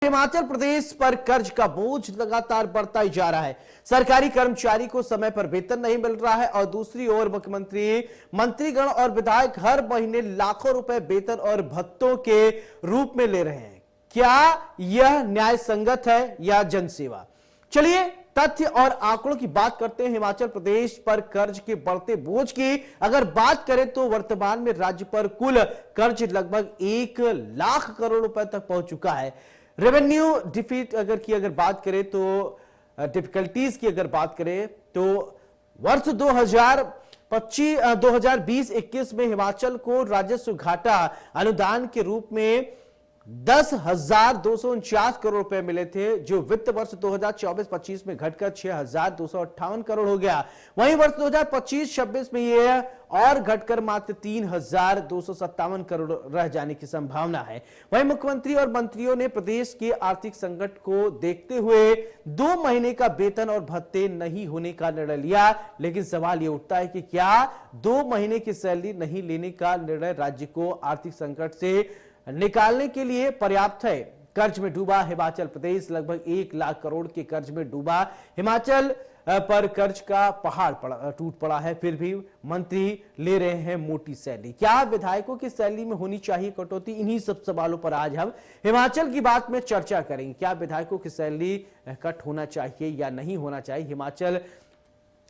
हिमाचल प्रदेश पर कर्ज का बोझ लगातार बढ़ता ही जा रहा है। सरकारी कर्मचारी को समय पर वेतन नहीं मिल रहा है और दूसरी ओर मुख्यमंत्री, मंत्रीगण और विधायक हर महीने लाखों रुपए वेतन और भत्तों के रूप में ले रहे हैं। क्या यह न्याय संगत है या जनसेवा? चलिए तथ्य और आंकड़ों की बात करते हैं। हिमाचल प्रदेश पर कर्ज के बढ़ते बोझ की अगर बात करें तो वर्तमान में राज्य पर कुल कर्ज लगभग 1 लाख करोड़ रुपए तक पहुंच चुका है। रेवेन्यू डिफिट अगर बात करें तो डिफिकल्टीज की अगर बात करें तो वर्ष 2020-21 में हिमाचल को राजस्व घाटा अनुदान के रूप में 10,249 करोड़ रुपए मिले थे, जो वित्त वर्ष 2024-25 में घटकर 6,258 करोड़ हो गया। वहीं वर्ष 2025-26 में यह और घटकर मात्र 3,257 करोड़ रह जाने की संभावना है। वहीं मुख्यमंत्री और मंत्रियों ने प्रदेश के आर्थिक संकट को देखते हुए 2 महीने का वेतन और भत्ते नहीं होने का निर्णय लिया, लेकिन सवाल यह उठता है कि क्या 2 महीने की सैलरी नहीं लेने का निर्णय राज्य को आर्थिक संकट से निकालने के लिए पर्याप्त है? कर्ज में डूबा हिमाचल प्रदेश, लगभग 1 लाख करोड़ के कर्ज में डूबा हिमाचल पर कर्ज का पहाड़ टूट पड़ा है, फिर भी मंत्री ले रहे हैं मोटी सैलरी। क्या विधायकों की सैलरी में होनी चाहिए कटौती? इन्हीं सब सवालों पर आज हम हिमाचल की बात में चर्चा करेंगे। क्या विधायकों की सैलरी कट होना चाहिए या नहीं होना चाहिए? हिमाचल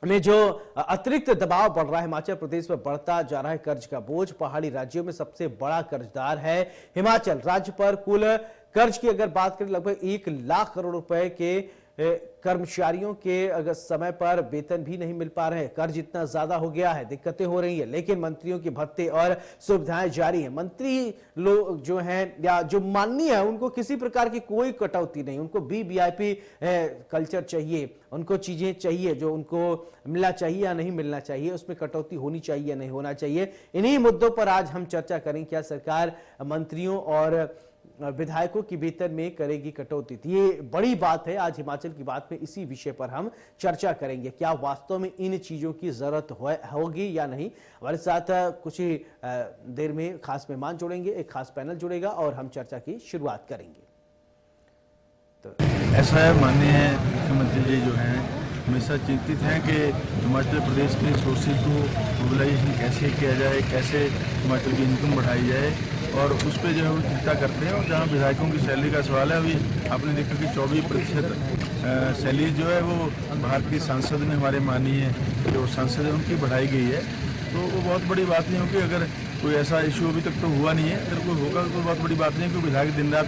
में जो अतिरिक्त दबाव बढ़ रहा है, हिमाचल प्रदेश में बढ़ता जा रहा है कर्ज का बोझ। पहाड़ी राज्यों में सबसे बड़ा कर्जदार है हिमाचल। राज्य पर कुल कर्ज की अगर बात करें लगभग 1 लाख करोड़ रुपए के कर्मचारियों के अगर समय पर वेतन भी नहीं मिल पा रहे हैं। कर्ज इतना ज्यादा हो गया है, दिक्कतें हो रही है, लेकिन मंत्रियों के भत्ते और सुविधाएं जारी है। मंत्री लोग जो हैं या जो माननीय है, उनको किसी प्रकार की कोई कटौती नहीं, उनको वीवीआईपी कल्चर चाहिए, उनको चीजें चाहिए जो उनको मिलना चाहिए या नहीं मिलना चाहिए, उसमें कटौती होनी चाहिए या नहीं होना चाहिए। इन्हीं मुद्दों पर आज हम चर्चा करें। क्या सरकार मंत्रियों और विधायकों की वेतन में करेगी कटौती? ये बड़ी बात है। आज हिमाचल की बात में इसी विषय पर हम चर्चा करेंगे। क्या वास्तव में इन चीजों की जरूरत होगी या नहीं? हमारे साथ कुछ ही देर में खास मेहमान जुड़ेंगे, एक खास पैनल जुड़ेगा और हम चर्चा की शुरुआत करेंगे। तो ऐसा है, माननीय मुख्यमंत्री जी जो हैं हमेशा चिंतित हैं कि हिमाचल प्रदेश के रिसोर्सेज को मोबिलाइजेशन कैसे किया जाए, कैसे हिमाचल की इनकम बढ़ाई जाए, और उस पर जो है वो चिंता करते हैं। और जहाँ विधायकों की सैलरी का सवाल है, अभी आपने देखा कि 24% सैलरी जो है वो भारतीय सांसद ने, हमारे माननीय जो सांसद है उनकी बढ़ाई गई है। तो वो बहुत बड़ी बात नहीं होगी। अगर कोई ऐसा इशू अभी तक तो हुआ नहीं है, अगर कोई होगा तो बहुत बड़ी बात नहीं है, क्योंकि विधायक दिन रात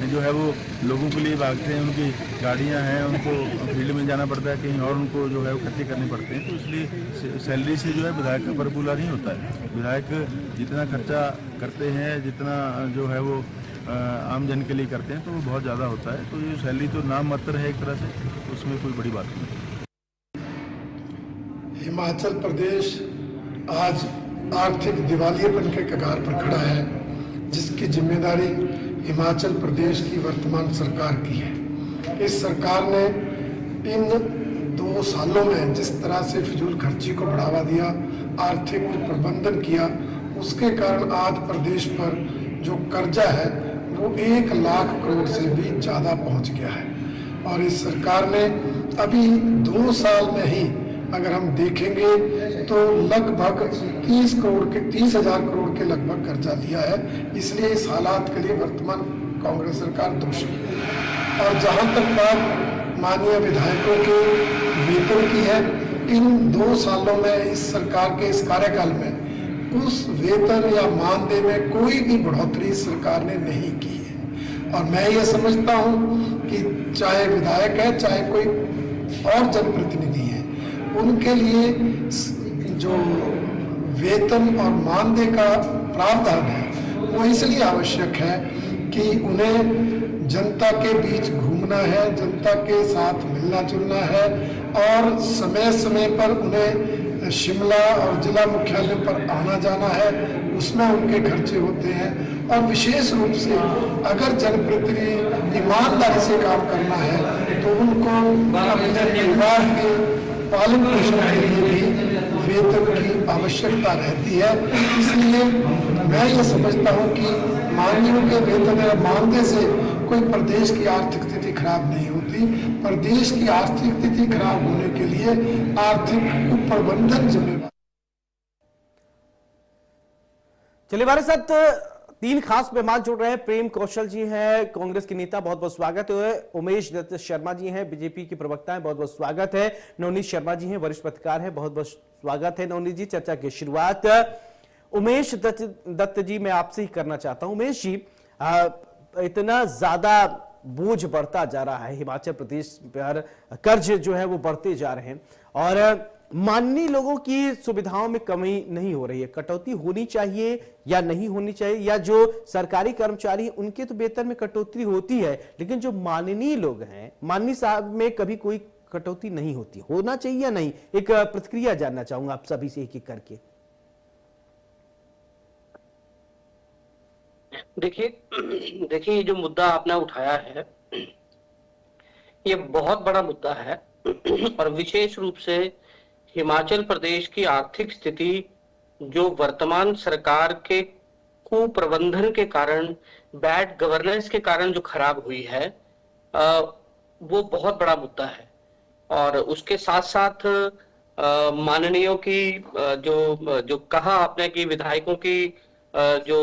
जो है वो लोगों के लिए भागते हैं, उनकी गाड़ियां हैं, उनको फील्ड में जाना पड़ता है, कहीं और उनको जो है वो खर्चे करने पड़ते हैं। तो इसलिए सैलरी से जो है विधायक का बरबूला नहीं होता है। विधायक जितना खर्चा करते हैं, जितना जो है वो आम जन के लिए करते हैं, तो वो बहुत ज़्यादा होता है। तो ये सैलरी तो नाम मात्र है एक तरह से, उसमें कोई बड़ी बात नहीं। हिमाचल प्रदेश आज आर्थिक दिवालियेपन के कगार पर खड़ा है, जिसकी जिम्मेदारी हिमाचल प्रदेश की वर्तमान सरकार की है। इस सरकार ने इन 2 सालों में जिस तरह से फिजूल खर्ची को बढ़ावा दिया, आर्थिक प्रबंधन किया, उसके कारण आज प्रदेश पर जो कर्जा है वो 1 लाख करोड़ से भी ज़्यादा पहुंच गया है। और इस सरकार ने अभी 2 साल में ही अगर हम देखेंगे तो लगभग 30,000 करोड़ के लगभग कर्जा लिया है। इसलिए इस हालात के लिए वर्तमान कांग्रेस सरकार दोषी है। और जहां तक बात माननीय विधायकों के वेतन की है, इन 2 सालों में इस सरकार के इस कार्यकाल में उस वेतन या मानदेय में कोई भी बढ़ोतरी सरकार ने नहीं की है। और मैं ये समझता हूँ कि चाहे विधायक है, चाहे कोई और जनप्रतिनिधि है, उनके लिए जो वेतन और मानदेय का प्रावधान है वो इसलिए आवश्यक है कि उन्हें जनता के बीच घूमना है, जनता के साथ मिलना जुलना है, और समय समय पर उन्हें शिमला और जिला मुख्यालयों पर आना जाना है, उसमें उनके खर्चे होते हैं। और विशेष रूप से अगर जनप्रतिनिधि ईमानदारी से काम करना है तो उनको अपने परिवार के पालन पोषण के लिए भी वेतन की आवश्यकता रहती है। इसलिए मैं ये समझता हूँ कि माननीयों के वेतन या मानदेय से कोई प्रदेश की आर्थिक स्थिति खराब नहीं होती। प्रदेश की आर्थिक स्थिति खराब होने के लिए आर्थिक कुप्रबंधन जिम्मेदार। चलिए हमारे साथ तीन खास मेहमान जुड़ रहे हैं। प्रेम कौशल जी हैं, कांग्रेस के नेता, बहुत बहुत स्वागत है। उमेश दत्त शर्मा जी हैं, बीजेपी के प्रवक्ता हैं, बहुत बहुत स्वागत है। नवनीत शर्मा जी हैं, वरिष्ठ पत्रकार हैं, बहुत बहुत स्वागत है नवनीत जी। चर्चा की शुरुआत उमेश दत्त जी मैं आपसे ही करना चाहता हूं। उमेश जी, इतना ज्यादा बोझ बढ़ता जा रहा है, हिमाचल प्रदेश पर कर्ज जो है वो बढ़ते जा रहे हैं और माननीय लोगों की सुविधाओं में कमी नहीं हो रही है। कटौती होनी चाहिए या नहीं होनी चाहिए, या जो सरकारी कर्मचारी हैं उनके तो वेतन में कटौती होती है, लेकिन जो माननीय लोग हैं, माननीय साहब में कभी कोई कटौती नहीं होती, होना चाहिए या नहीं? एक प्रतिक्रिया जानना चाहूंगा आप सभी से एक एक करके। देखिए ये जो मुद्दा आपने उठाया है ये बहुत बड़ा मुद्दा है और विशेष रूप से हिमाचल प्रदेश की आर्थिक स्थिति जो वर्तमान सरकार के कुप्रबंधन के कारण, बैड गवर्नेंस के कारण जो खराब हुई है, वो बहुत बड़ा मुद्दा है। और उसके साथ साथ माननीयों की जो कहा आपने कि विधायकों की जो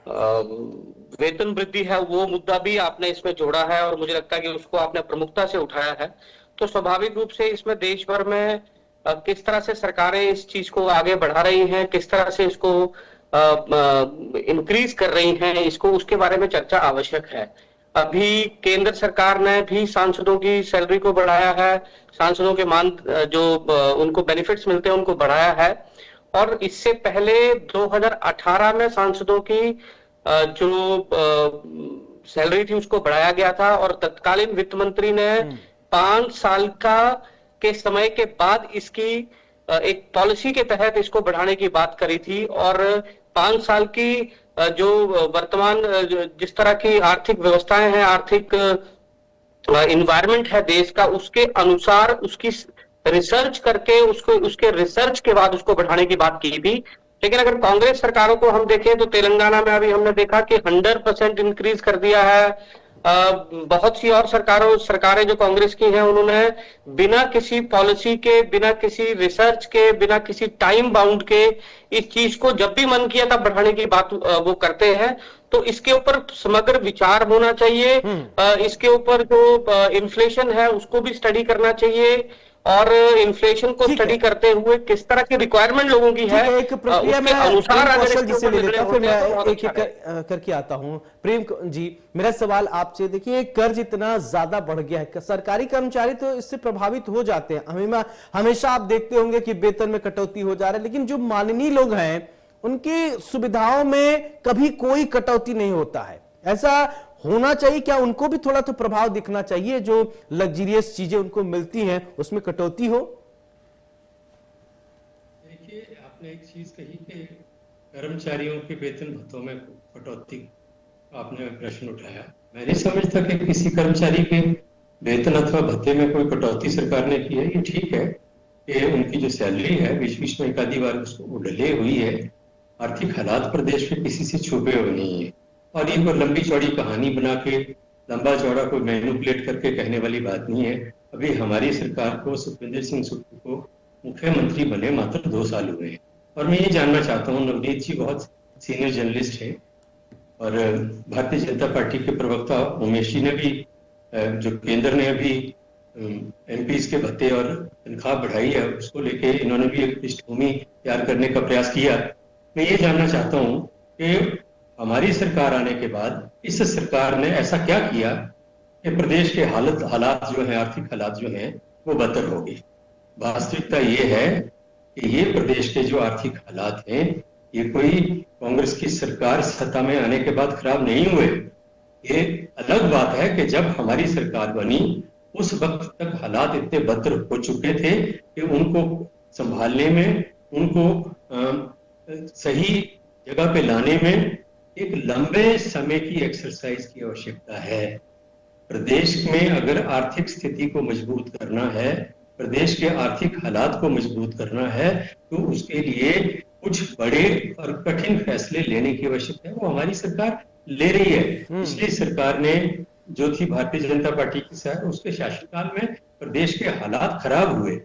वेतन वृद्धि है, वो मुद्दा भी आपने इसमें जोड़ा है और मुझे लगता है कि उसको आपने प्रमुखता से उठाया है। तो स्वाभाविक रूप से इसमें देश भर में किस तरह से सरकारें इस चीज को आगे बढ़ा रही हैं, किस तरह से इसको इंक्रीज कर रही हैं, इसको उसके बारे में चर्चा आवश्यक है। अभी केंद्र सरकार ने भी सांसदों की सैलरी को बढ़ाया है, सांसदों के मान जो उनको बेनिफिट्स मिलते हैं उनको बढ़ाया है। और इससे पहले 2018 में सांसदों की जो सैलरी थी उसको बढ़ाया गया था और तत्कालीन वित्त मंत्री ने 5 साल के समय के बाद इसकी एक पॉलिसी के तहत इसको बढ़ाने की बात करी थी। और 5 साल की जो वर्तमान जिस तरह की आर्थिक व्यवस्थाएं हैं, आर्थिक इन्वायरमेंट है देश का, उसके अनुसार उसकी रिसर्च करके उसके रिसर्च के बाद उसको बढ़ाने की बात की थी। लेकिन अगर कांग्रेस सरकारों को हम देखें तो तेलंगाना में अभी हमने देखा कि 100% इंक्रीज कर दिया है। बहुत सी और सरकारें जो कांग्रेस की हैं उन्होंने बिना किसी पॉलिसी के, बिना किसी रिसर्च के, बिना किसी टाइम बाउंड के इस चीज को जब भी मन किया तब बढ़ाने की बात वो करते हैं। तो इसके ऊपर समग्र विचार होना चाहिए। इसके ऊपर जो इन्फ्लेशन है उसको भी स्टडी करना चाहिए और इन्फ्लेशन को स्टडी करते हुए किस तरह की रिक्वायरमेंट लोगों की है एक प्रक्रिया में अनुसार कौशल जिसे ले लेता, फिर मैं तो एक एक करके आता हूं। प्रेम जी, मेरा सवाल आपसे, देखिए कर्ज इतना ज्यादा बढ़ गया है, सरकारी कर्मचारी तो इससे प्रभावित हो जाते हैं। हमेशा आप देखते होंगे कि वेतन में कटौती हो जा रहा है, लेकिन जो माननीय लोग हैं उनकी सुविधाओं में कभी कोई कटौती नहीं होता है। ऐसा होना चाहिए क्या? उनको भी थोड़ा तो प्रभाव दिखना चाहिए, जो लग्जरियस चीजें उनको मिलती हैं उसमें कटौती हो। देखिए, आपने एक चीज कही कि कर्मचारियों के वेतन भत्तों में कटौती, आपने प्रश्न उठाया। मैं नहीं समझता कि किसी कर्मचारी के वेतन अथवा भत्ते में कोई कटौती सरकार ने की है। ये ठीक है कि उनकी जो सैलरी है बीच बीच में एक आधी बार उसको डले हुई है। आर्थिक हालात प्रदेश में किसी से छुपे हुए नहीं है और ये कोई लंबी चौड़ी कहानी बना के, लंबा चौड़ा कोई मैनिपुलेट करके कहने वाली बात नहीं है। अभी हमारी सरकार को, सुखविंदर सिंह सुक्खू को मुख्यमंत्री बने मात्र 2 साल हुए हैं। और मैं ये जानना चाहता हूँ, नवनीत जी बहुत सीनियर जर्नलिस्ट है और भारतीय जनता पार्टी के प्रवक्ता उमेश जी ने भी, जो केंद्र ने अभी एमपीज के भत्ते और तनख्वाह बढ़ाई है उसको लेके इन्होंने भी एक पृष्ठभूमि तैयार करने का प्रयास किया। मैं ये जानना चाहता हूँ कि हमारी सरकार आने के बाद इस सरकार ने ऐसा क्या किया कि प्रदेश के हालात जो है, आर्थिक हालात जो हैं वो बदतर हो गए। वास्तविकता ये है कि ये प्रदेश के जो आर्थिक हालात हैं ये कोई कांग्रेस की सरकार सत्ता में आने के बाद खराब नहीं हुए। ये अलग बात है कि जब हमारी सरकार बनी उस वक्त तक हालात इतने बदतर हो चुके थे कि उनको संभालने में, उनको सही जगह पे लाने में एक लंबे समय की एक्सरसाइज की आवश्यकता है। प्रदेश में अगर आर्थिक स्थिति को मजबूत करना है, प्रदेश के आर्थिक हालात को मजबूत करना है, तो उसके लिए कुछ बड़े और कठिन फैसले लेने की आवश्यकता है। वो हमारी सरकार ले रही है। पिछली सरकार ने जो थी भारतीय जनता पार्टी की सरकार, उसके शासनकाल में प्रदेश के हालात खराब हुए।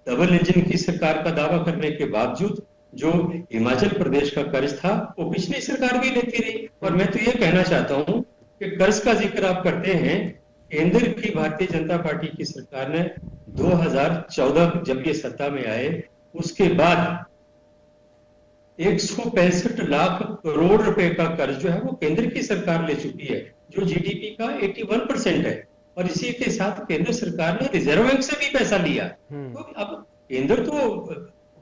डबल इंजन की सरकार का दावा करने के बावजूद जो हिमाचल प्रदेश का कर्ज था वो पिछली सरकार भी लेती रही। और मैं तो ये कहना चाहता हूं कि कर्ज का जिक्र आप करते हैं, केंद्र की भारतीय जनता पार्टी की सरकार ने 2014 जब ये सत्ता में आए उसके बाद 165 लाख करोड़ रुपए का कर्ज जो है वो केंद्र की सरकार ले चुकी है, जो जीडीपी का 81% है। और इसी के साथ केंद्र सरकार ने रिजर्व बैंक से भी पैसा लिया। तो अब केंद्र तो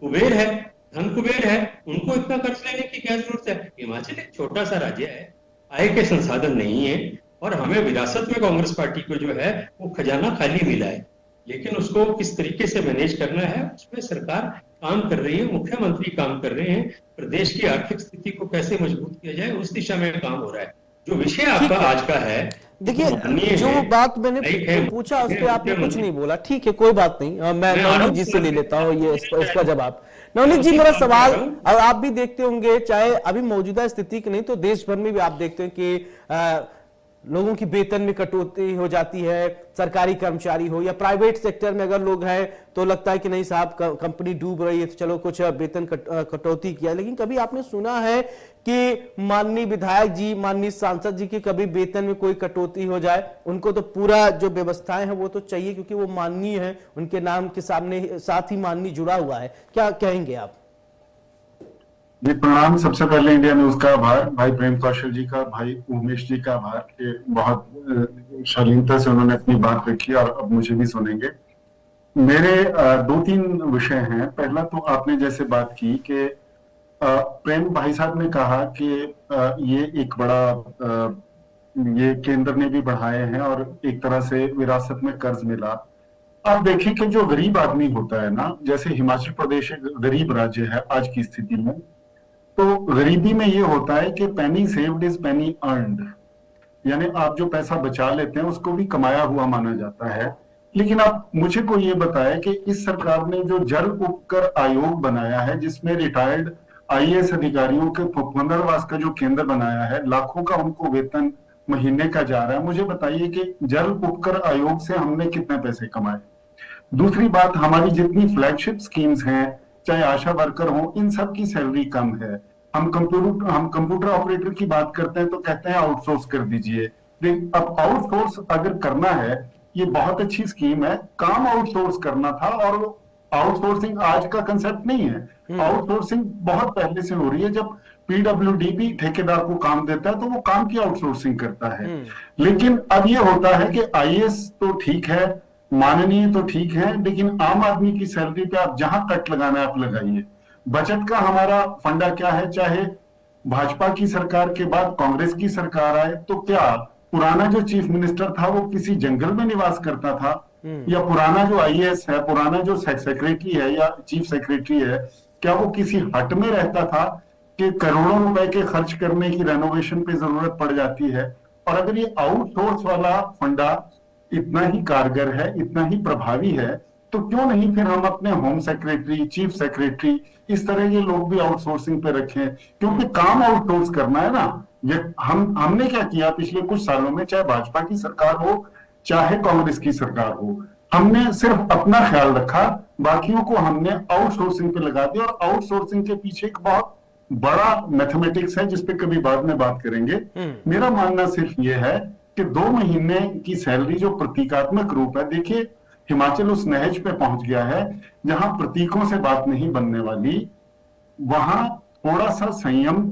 कुबेर है, धन कुबेर है, उनको इतना कर्ज लेने की क्या जरूरत है। हिमाचल एक छोटा सा राज्य है, आय के संसाधन नहीं है, और हमें विरासत में कांग्रेस पार्टी को जो है वो खजाना खाली मिला है, लेकिन उसको किस तरीके से मैनेज करना है उसमें सरकार काम कर रही है, मुख्यमंत्री काम कर रहे हैं। प्रदेश की आर्थिक स्थिति को कैसे मजबूत किया जाए उस दिशा में काम हो रहा है। जो विषय आपका आज का है, देखिए जो बात मैंने पूछा उस पर आपने कुछ नहीं बोला, ठीक है कोई बात नहीं, मैं नवनीत जी से ले लेता हूँ ये इसका जवाब। नवनीत जी मेरा सवाल, और आप भी देखते होंगे चाहे अभी मौजूदा स्थिति की नहीं तो देश भर में भी आप देखते हैं कि लोगों की वेतन में कटौती हो जाती है, सरकारी कर्मचारी हो या प्राइवेट सेक्टर में अगर लोग हैं तो लगता है कि नहीं साहब कंपनी डूब रही है तो चलो कुछ वेतन कटौती किया। लेकिन कभी आपने सुना है कि माननीय विधायक जी, माननीय सांसद जी की कभी वेतन में कोई कटौती हो जाए? उनको तो पूरा जो व्यवस्थाएं हैं वो तो चाहिए क्योंकि वो माननीय है, उनके नाम के सामने साथ ही माननीय जुड़ा हुआ है। क्या कहेंगे आप? जी प्रणाम। सबसे पहले इंडिया न्यूज का आभार, भाई प्रेम कौशल जी का, भाई उमेश जी का आभार कि बहुत शालीनता से उन्होंने अपनी बात रखी और अब मुझे भी सुनेंगे। मेरे 2-3 विषय हैं। पहला तो आपने जैसे बात की कि प्रेम भाई साहब ने कहा कि ये एक बड़ा ये केंद्र ने भी बढ़ाए हैं और एक तरह से विरासत में कर्ज मिला। आप देखिए कि जो गरीब आदमी होता है ना, जैसे हिमाचल प्रदेश एक गरीब राज्य है आज की स्थिति में, तो गरीबी में ये होता है कि पेनी सेव्ड इज पेनी अर्नड, यानी आप जो पैसा बचा लेते हैं उसको भी कमाया हुआ माना जाता है। लेकिन आप मुझे को ये बताया कि इस सरकार ने जो जल उपकर आयोग बनाया है, जिसमें रिटायर्ड आईएएस अधिकारियों के पुनर्वास का जो केंद्र बनाया है, लाखों का उनको वेतन महीने का जा रहा है, मुझे बताइए कि जल उपकर आयोग से हमने कितने पैसे कमाए। दूसरी बात, हमारी जितनी फ्लैगशिप स्कीम्स हैं, चाहे आशा वर्कर हो, इन सब की सैलरी कम है। हम कंप्यूटर ऑपरेटर की बात करते हैं तो कहते हैं आउटसोर्स कर दीजिए। अब आउटसोर्स अगर करना है, ये बहुत अच्छी स्कीम है, काम आउटसोर्स करना था, और आउटसोर्सिंग आज का कंसेप्ट नहीं है। आउटसोर्सिंग बहुत पहले से हो रही है। जब पीडब्ल्यूडी भी ठेकेदार को काम देता है तो वो काम की आउटसोर्सिंग करता है। लेकिन अब ये होता है कि आईएएस तो ठीक है, माननीय तो ठीक है, लेकिन आम आदमी की सैलरी पे आप जहां कट लगाना है आप लगाइए। बजट का हमारा फंडा क्या है, चाहे भाजपा की सरकार के बाद कांग्रेस की सरकार आए तो क्या पुराना जो चीफ मिनिस्टर था वो किसी जंगल में निवास करता था, या पुराना जो आईएएस है, पुराना जो सेक्रेटरी है या चीफ सेक्रेटरी है, क्या वो किसी हट में रहता था कि करोड़ों रुपए के खर्च करने की रेनोवेशन पे जरूरत पड़ जाती है। और अगर ये आउटसोर्स वाला फंडा इतना ही कारगर है, इतना ही प्रभावी है, तो क्यों नहीं फिर हम अपने होम सेक्रेटरी, चीफ सेक्रेटरी, इस तरह के लोग भी आउटसोर्सिंग पे रखें, क्योंकि काम आउटसोर्स करना है ना। ये हमने क्या किया पिछले कुछ सालों में, चाहे भाजपा की सरकार हो चाहे कांग्रेस की सरकार हो, हमने सिर्फ अपना ख्याल रखा, बाकियों को हमने आउटसोर्सिंग पे लगा दिया। और आउटसोर्सिंग के पीछे एक बहुत बड़ा मैथमेटिक्स है जिसपे कभी बाद में बात करेंगे। मेरा मानना सिर्फ ये है कि 2 महीने की सैलरी जो प्रतीकात्मक रूप है, देखिए हिमाचल उस नहज पे पहुंच गया है जहां प्रतीकों से बात नहीं बनने वाली, वहां थोड़ा सा संयम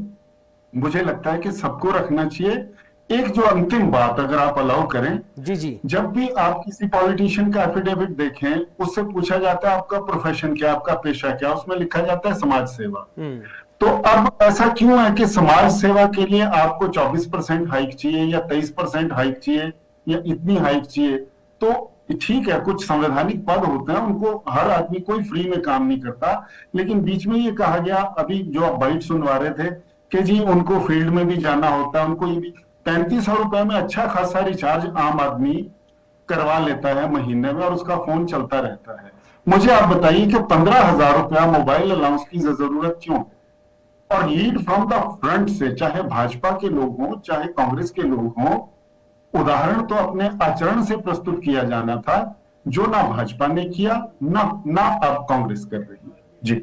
मुझे लगता है कि सबको रखना चाहिए। एक जो अंतिम बात अगर आप अलाउ करें, जी, जब भी आप किसी पॉलिटिशियन का एफिडेविट देखें, उससे पूछा जाता है आपका प्रोफेशन क्या, आपका पेशा क्या, उसमें लिखा जाता है समाज सेवा। तो अब ऐसा क्यों है कि समाज सेवा के लिए आपको 24% हाइक चाहिए या 23% हाइक चाहिए या इतनी हाइक चाहिए? तो ठीक है, कुछ संवैधानिक पद होते हैं, उनको हर आदमी कोई फ्री में काम नहीं करता। लेकिन बीच में ये कहा गया, अभी जो आप बाइट सुनवा रहे थे, कि जी उनको फील्ड में भी जाना होता है, उनको ये भी 3500 रुपए में अच्छा खासा रिचार्ज आम आदमी करवा लेता है महीने में और उसका फोन चलता रहता है। मुझे आप बताइए कि 15,000 रुपया मोबाइल अलाउंस की जरूरत क्यों है? और लीड फ्रॉम द फ्रंट से, चाहे भाजपा के लोग हों चाहे कांग्रेस के लोग हों, उदाहरण तो अपने आचरण से प्रस्तुत किया जाना था, जो ना भाजपा ने किया ना अब कांग्रेस कर रही है। जी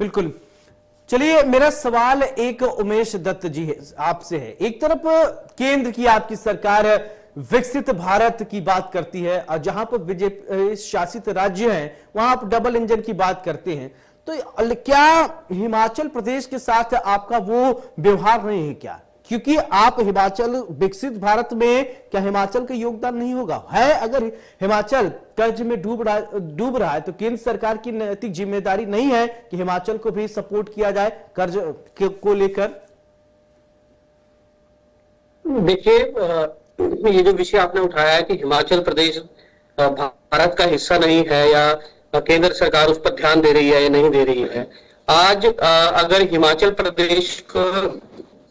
बिल्कुल। चलिए, मेरा सवाल एक उमेश दत्त जी है, आपसे है। एक तरफ केंद्र की आपकी सरकार विकसित भारत की बात करती है और जहां पर बीजेपी शासित राज्य हैं वहां आप डबल इंजन की बात करते हैं, तो क्या हिमाचल प्रदेश के साथ आपका वो व्यवहार नहीं है क्या? क्योंकि आप हिमाचल विकसित भारत में, क्या हिमाचल का योगदान नहीं होगा? है, अगर हिमाचल कर्ज में डूब रहा है तो केंद्र सरकार की नैतिक जिम्मेदारी नहीं है कि हिमाचल को भी सपोर्ट किया जाए कर्ज को लेकर? देखिए, ये जो विषय आपने उठाया है कि हिमाचल प्रदेश भारत का हिस्सा नहीं है या केंद्र सरकार उस पर ध्यान दे रही है या नहीं दे रही है, आज अगर हिमाचल प्रदेश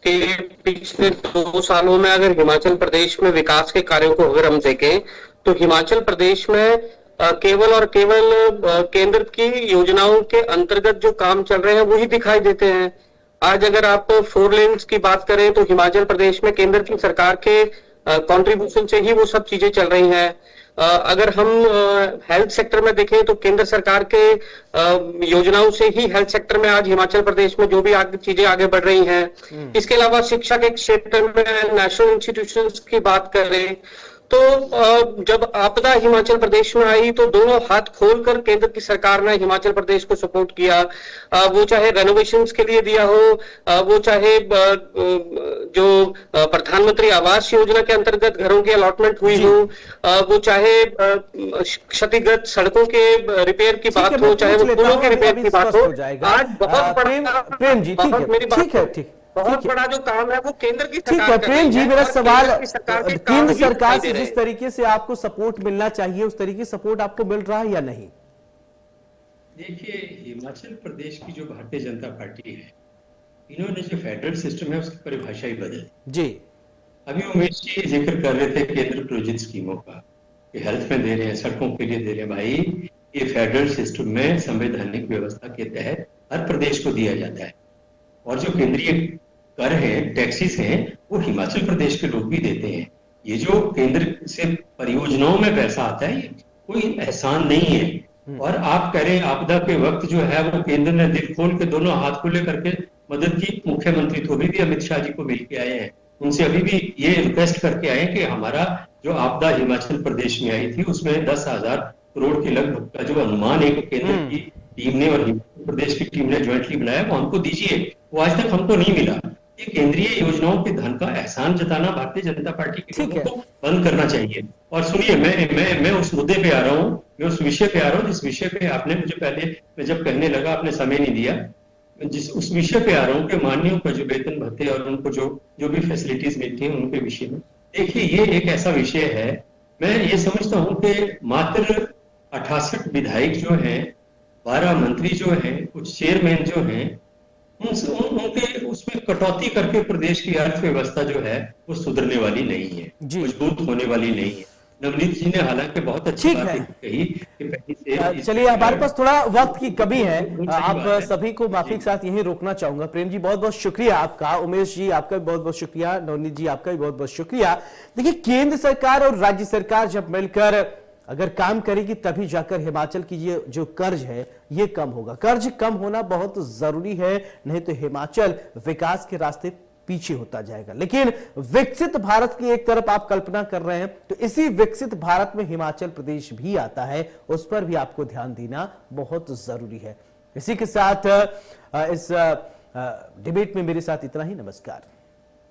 के पिछले 2 सालों में अगर हिमाचल प्रदेश में विकास के कार्यों को अगर हम देखें तो हिमाचल प्रदेश में केवल और केवल केंद्र की योजनाओं के अंतर्गत जो काम चल रहे हैं वही दिखाई देते हैं। आज अगर आप 4 लेन्स की बात करें तो हिमाचल प्रदेश में केंद्र की सरकार के कंट्रीब्यूशन से ही वो सब चीजें चल रही हैं। अगर हम हेल्थ सेक्टर में देखें तो केंद्र सरकार के योजनाओं से ही हेल्थ सेक्टर में आज हिमाचल प्रदेश में जो भी चीजें आगे बढ़ रही हैं। इसके अलावा शिक्षा के क्षेत्र में नेशनल इंस्टीट्यूशंस की बात करें तो जब आपदा हिमाचल प्रदेश में आई तो दोनों हाथ खोलकर केंद्र की सरकार ने हिमाचल प्रदेश को सपोर्ट किया। वो चाहे रेनोवेशंस के लिए दिया हो, वो चाहे जो प्रधानमंत्री आवास योजना के अंतर्गत घरों की अलॉटमेंट हुई हो, वो चाहे क्षतिग्रस्त सड़कों के रिपेयर की बात हो, चाहे वो पुलों के रिपेयर की बात हो। आज बहुत बड़ा प्रेम जी, ठीक है, बहुत बड़ा जो काम है वो केंद्र की सरकार। ठीक है प्रेम जी, मेरा सवाल, केंद्र सरकार से जिस जिस तरीके से आपको सपोर्ट मिलना चाहिए उस तरीके से सपोर्ट आपको मिल रहा है या नहीं? देखिए, हिमाचल प्रदेश की जो भारतीय जनता पार्टी है, इन्होंने जो फेडरल सिस्टम है उसकी परिभाषा ही बदल जी। अभी उमेश जी जिक्र कर रहे थे केंद्र प्रायोजित स्कीमों का, कि हेल्थ में दे रहे हैं, सड़कों के लिए दे रहे हैं। भाई, ये फेडरल सिस्टम में संवैधानिक व्यवस्था के तहत हर प्रदेश को दिया जाता है, और जो केंद्रीय कर है, टैक्सेस हैं, वो हिमाचल प्रदेश के लोग भी देते हैं। ये जो केंद्र से परियोजनाओं में पैसा आता है ये कोई एहसान नहीं है। और आप कह रहे हैं आपदा के वक्त जो है वो केंद्र ने दिल खोल के दोनों हाथ खुले करके मदद की। मुख्यमंत्री तो अभी भी अमित शाह जी को मिल के आए हैं, उनसे अभी भी ये रिक्वेस्ट करके आए कि हमारा जो आपदा हिमाचल प्रदेश में आई थी उसमें 10,000 करोड़ के लगभग का जो अनुमान है केंद्र की टीम ने और हिमाचल प्रदेश की टीम ने ज्वाइंटली बनाया, वो हमको दीजिए। वो आज तक हमको नहीं मिला। ये केंद्रीय योजनाओं के धन का एहसान जताना भारतीय जनता पार्टी के लोगों को बंद करना चाहिए। और सुनिए, मैं उस मुद्दे पे आ रहा हूँ, मैं उस विषय पे आ रहा हूँ जिस विषय पे आपने मुझे पहले, मैं जब कहने लगा आपने समय नहीं दिया, उस विषय पे आ रहा हूँ कि माननीयों का जो वेतन भत्ते और उनको जो भी फैसिलिटीज मिलती है उनके विषय में। देखिए, ये एक ऐसा विषय है, मैं ये समझता हूँ कि मात्र 68 विधायक जो हैं, 12 मंत्री जो हैं, कुछ चेयरमैन जो हैं, उनके उसमें कटौती करके प्रदेश की अर्थव्यवस्था जो है वो सुधरने वाली नहीं है, मजबूत होने वाली नहीं है। नवनीत जी ने हालांकि बहुत अच्छी बात कही कि पहले से। चलिए, हमारे पास थोड़ा वक्त की कमी है, आप सभी को माफी के साथ यहीं रोकना चाहूंगा। प्रेम जी, बहुत बहुत शुक्रिया आपका। उमेश जी, आपका भी बहुत बहुत शुक्रिया। नवनीत जी, आपका भी बहुत बहुत शुक्रिया। देखिए, केंद्र सरकार और राज्य सरकार जब मिलकर अगर काम करेगी तभी जाकर हिमाचल की ये जो कर्ज है ये कम होगा। कर्ज कम होना बहुत जरूरी है, नहीं तो हिमाचल विकास के रास्ते पीछे होता जाएगा। लेकिन विकसित भारत की एक तरफ आप कल्पना कर रहे हैं, तो इसी विकसित भारत में हिमाचल प्रदेश भी आता है, उस पर भी आपको ध्यान देना बहुत जरूरी है। इसी के साथ इस डिबेट में मेरे साथ इतना ही। नमस्कार।